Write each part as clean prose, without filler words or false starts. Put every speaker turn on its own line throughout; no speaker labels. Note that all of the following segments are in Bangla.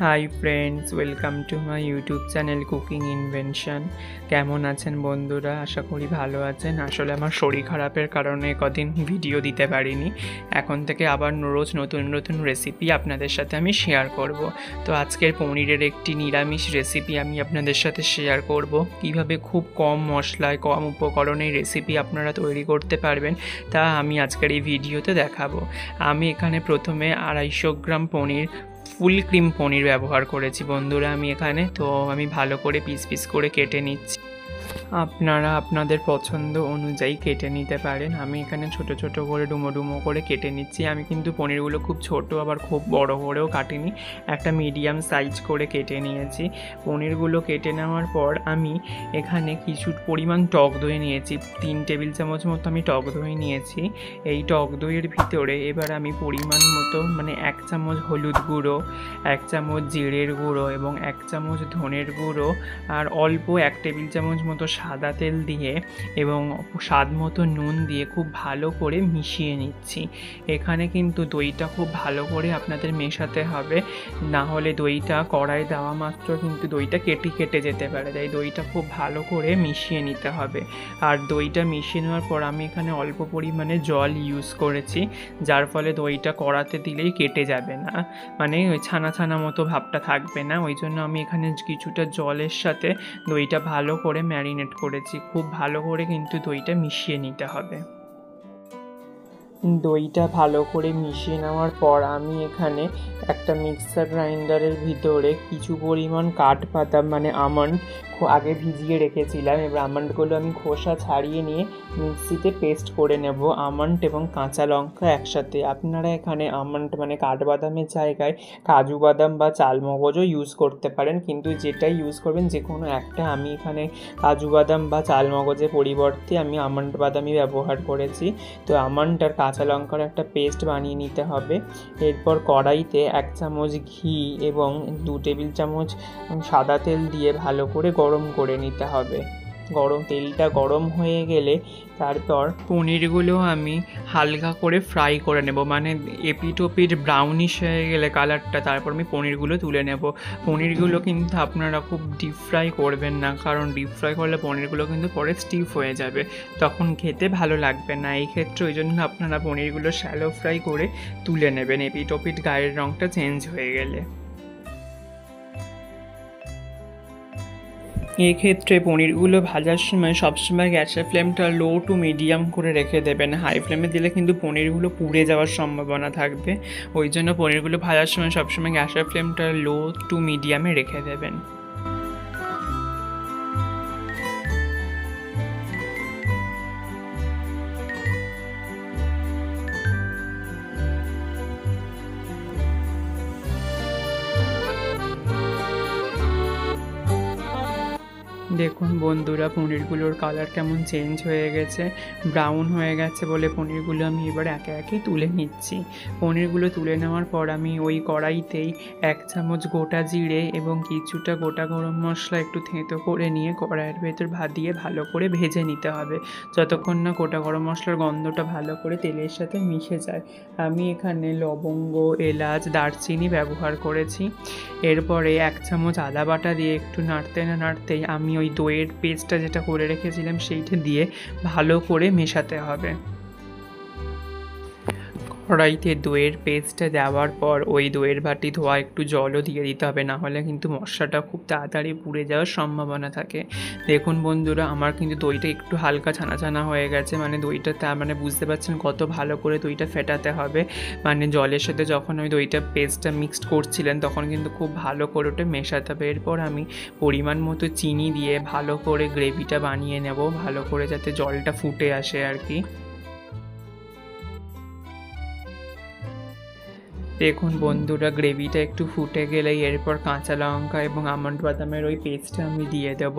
Hi friends, welcome to my YouTube channel cooking invention. কেমন আছেন বন্ধুরা? আশা করি ভালো আছেন। আসলে আমার শরীর খারাপের কারণে কদিন ভিডিও দিতে পারিনি। এখন থেকে আবার রোজ নতুন নতুন রেসিপি আপনাদের সাথে আমি শেয়ার করব। তো আজকের পনিরের একটি নিরামিষ রেসিপি আমি আপনাদের সাথে শেয়ার করব। কিভাবে খুব কম মশলায় কম উপকরণে রেসিপি আপনারা তৈরি করতে পারবেন তা আমি আজকের এই ভিডিওতে দেখাবো। আমি এখানে প্রথমে 250 গ্রাম পনির, ফুল ক্রিম পনির ব্যবহার করেছি বন্ধুরা। আমি ভালো করে পিস পিস করে কেটে নিচ্ছি। আপনারা আপনাদের পছন্দ অনুযায়ী কেটে নিতে পারেন। আমি এখানে ছোট ছোট করে ডুমো ডুমো করে কেটে নিচ্ছি। আমি কিন্তু পনিরগুলো খুব ছোট আবার খুব বড় করেও কাটিনি, একটা মিডিয়াম সাইজ করে কেটে নিয়েছি। পনিরগুলো কেটে নেওয়ার পর আমি এখানে কিছু পরিমাণ টক দই নিয়েছি, 3 টেবিল চামচ মতো আমি টক দই নিয়েছি। এই টক দইয়ের ভিতরে এবার আমি পরিমাণ মতো 1 চামচ হলুদ গুঁড়ো, 1 চামচ জিরের গুঁড়ো এবং 1 চামচ ধনের গুঁড়ো আর অল্প 1 টেবিল চামচ মতো সাদা তেল দিয়ে এবং স্বাদ মতো নুন দিয়ে খুব ভালো করে মিশিয়ে নিচ্ছি। এখানে কিন্তু দইটা খুব ভালো করে আপনাদের মেশাতে হবে, না হলে দইটা কড়াই দেওয়া মাত্র কিন্তু দইটা কেটে যেতে পারে। তাই দইটা খুব ভালো করে মিশিয়ে নিতে হবে। আর দইটা মিশিয়ে নেওয়ার পর আমি এখানে অল্প পরিমাণে জল ইউজ করেছি, যার ফলে দইটা কড়াতে দিলেই কেটে যাবে না, ওই ছানা ছানা মতো ভাবটা থাকবে না। ওই জন্য আমি এখানে কিছুটা জলের সাথে দইটা ভালো করে ম্যারিনেট করেছি। খুব ভালো করে কিন্তু দইটা মিশিয়ে নিতে হবে। দইটা ভালো করে মিশিয়ে নেওয়ার পর আমি এখানে একটা মিক্সার গ্রাইন্ডারের ভিতরে কিছু পরিমাণ কাঠবাদাম আমন্ড আগে ভিজিয়ে রেখেছিলাম। এবার আমন্ডগুলো আমি খোসা ছাড়িয়ে নিয়ে মিক্সিতে পেস্ট করে নেব, আমন্ড এবং কাঁচা লঙ্কা একসাথে। আপনারা এখানে আমন্ড কাঠবাদামের জায়গায় কাজু বাদাম বা চালমগজও ইউজ করতে পারেন, কিন্তু যেটাই ইউজ করবেন যে কোনো একটা। আমি এখানে কাজু বাদাম বা চালমগজের পরিবর্তে আমি আমন্ড বাদামই ব্যবহার করেছি। তো আমন্ড আর কাঁচা লঙ্কার একটা পেস্ট বানিয়ে নিতে হবে। এরপর কড়াইতে 1 চামচ ঘি এবং 2 টেবিল চামচ সাদা তেল দিয়ে ভালো করে গরম করে নিতে হবে। তেলটা গরম হয়ে গেলে তারপর পনিরগুলো আমি হালকা করে ফ্রাই করে নেব, এপিট ওপিট ব্রাউনিশ হয়ে গেলে কালারটা, তারপর আমি পনিরগুলো তুলে নেব। পনিরগুলো কিন্তু আপনারা খুব ডিপ ফ্রাই করবেন না, কারণ ডিপ ফ্রাই করলে পনিরগুলো কিন্তু পরে স্টিফ হয়ে যাবে, তখন খেতে ভালো লাগবে না। এই ক্ষেত্রে ওই জন্য আপনারা পনিরগুলো শ্যালো ফ্রাই করে তুলে নেবেন এপিট ওপিট গায়ের রঙটা চেঞ্জ হয়ে গেলে। এক্ষেত্রে পনিরগুলো ভাজার সময় সবসময় গ্যাসের ফ্লেমটা লো টু মিডিয়াম করে রেখে দেবেন। হাই ফ্লেমে দিলে কিন্তু পনিরগুলো পুড়ে যাওয়ার সম্ভাবনা থাকবে। ওই জন্য পনিরগুলো ভাজার সময় সবসময় গ্যাসের ফ্লেমটা লো টু মিডিয়ামে রেখে দেবেন। দেখুন বন্ধুরা, পনিরগুলোর কালার কেমন চেঞ্জ হয়ে গেছে, ব্রাউন হয়ে গেছে বলে পনিরগুলো আমি এবার একে একে তুলে নিচ্ছি। পনিরগুলো তুলে নেওয়ার পর আমি ওই কড়াইতেই 1 চামচ গোটা জিরে এবং কিছুটা গোটা গরম মশলা একটু থেঁতো করে নিয়ে কড়াইয়ের ভেতর দিয়ে ভালো করে ভেজে নিতে হবে, যতক্ষণ না গোটা গরম মশলার গন্ধটা ভালো করে তেলের সাথে মিশে যায়। আমি এখানে লবঙ্গ, এলাচ, দারচিনি ব্যবহার করেছি। এরপরে 1 চামচ আদা বাটা দিয়ে একটু নাড়তেই আমি ওই দইয়ের পেস্টটা যেটা করে রেখেছিলাম সেইটা দিয়ে ভালো করে মেশাতে হবে। কড়াইতে দইয়ের পেস্টটা দেওয়ার পর ওই দইয়ের বাটি ধোয়া একটু জলও দিয়ে দিতে হবে, না হলে কিন্তু মশলাটা খুব তাড়াতাড়ি পুড়ে যাওয়ার সম্ভাবনা থাকে। দেখুন বন্ধুরা, আমার কিন্তু দইটা একটু হালকা ছানা ছানা হয়ে গেছে, দইটা বুঝতে পারছেন কত ভালো করে দইটা ফেটাতে হবে। জলের সাথে যখন ওই দইটা পেস্টটা মিক্সড করছিলেন তখন কিন্তু খুব ভালো করে ওটা মেশাতে হবে। এরপর আমি পরিমাণ মতো চিনি দিয়ে ভালো করে গ্রেভিটা বানিয়ে নেব, ভালো করে যাতে জলটা ফুটে আসে আর কি। দেখুন বন্ধুরা, গ্রেভিটা একটু ফুটে গেলেই এরপর কাঁচা লঙ্কা এবং আমন্ড বাদামের ওই পেস্টটা আমি দিয়ে দেব।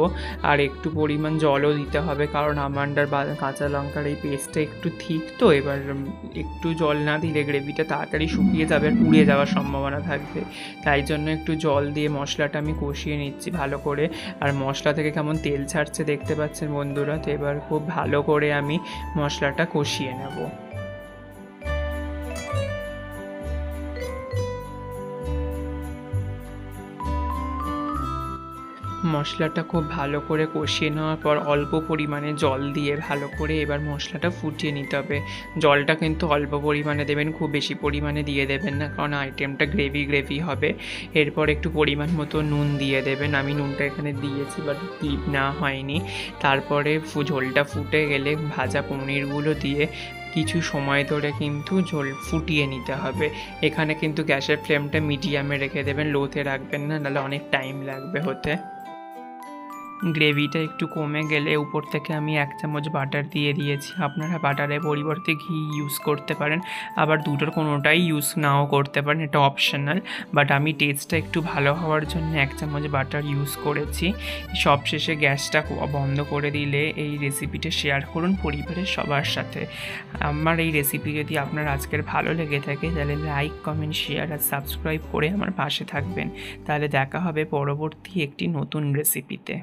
আর একটু পরিমাণ জলও দিতে হবে, কারণ আমন্ড আর কাঁচা লঙ্কার এই পেস্টটা একটু থিক, তো এবার একটু জল না দিলে গ্রেভিটা তাড়াতাড়ি শুকিয়ে যাবে আর পুড়ে যাওয়ার সম্ভাবনা থাকবে। তাই জন্য একটু জল দিয়ে মশলাটা আমি কষিয়ে নিচ্ছি ভালো করে। আর মশলা থেকে কেমন তেল ছাড়ছে দেখতে পাচ্ছেন বন্ধুরা। তো এবার খুব ভালো করে আমি মশলাটা কষিয়ে নেব। মশলাটা খুব ভালো করে কষিয়ে নেওয়ার পর অল্প পরিমাণে জল দিয়ে ভালো করে এবার মশলাটা ফুটিয়ে নিতে হবে। জলটা কিন্তু অল্প পরিমাণে দেবেন, খুব বেশি পরিমাণে দিয়ে দেবেন না, কারণ আইটেমটা গ্রেভি হবে। এরপর একটু পরিমাণ মতো নুন দিয়ে দেবেন। আমি নুনটা এখানে দিয়েছি বাট ক্লিপ না হয়নি। তারপরে ঝোলটা ফুটে গেলে ভাজা পনিরগুলো দিয়ে কিছু সময় ধরে কিন্তু ঝোল ফুটিয়ে নিতে হবে। এখানে কিন্তু গ্যাসের ফ্লেমটা মিডিয়ামে রেখে দেবেন, লোতে রাখবেন না, নাহলে অনেক টাইম লাগবে হতে। গ্রেভিটা একটু কমে গেলে উপর থেকে আমি 1 চামচ বাটার দিয়ে দিয়েছি। আপনারা বাটারের পরিবর্তে ঘি ইউজ করতে পারেন, আবার দুটোর কোনোটাই ইউজ নাও করতে পারেন, এটা অপশনাল। বাট আমি টেস্টটা একটু ভালো হওয়ার জন্য 1 চামচ বাটার ইউজ করেছি। সবশেষে গ্যাসটা বন্ধ করে দিলে এই রেসিপিটা শেয়ার করুন পরিবারের সবার সাথে। আমার এই রেসিপি যদি আপনার আজকের ভালো লেগে থাকে তাহলে লাইক, কমেন্ট, শেয়ার আর সাবস্ক্রাইব করে আমার পাশে থাকবেন। তাহলে দেখা হবে পরবর্তী একটি নতুন রেসিপিতে।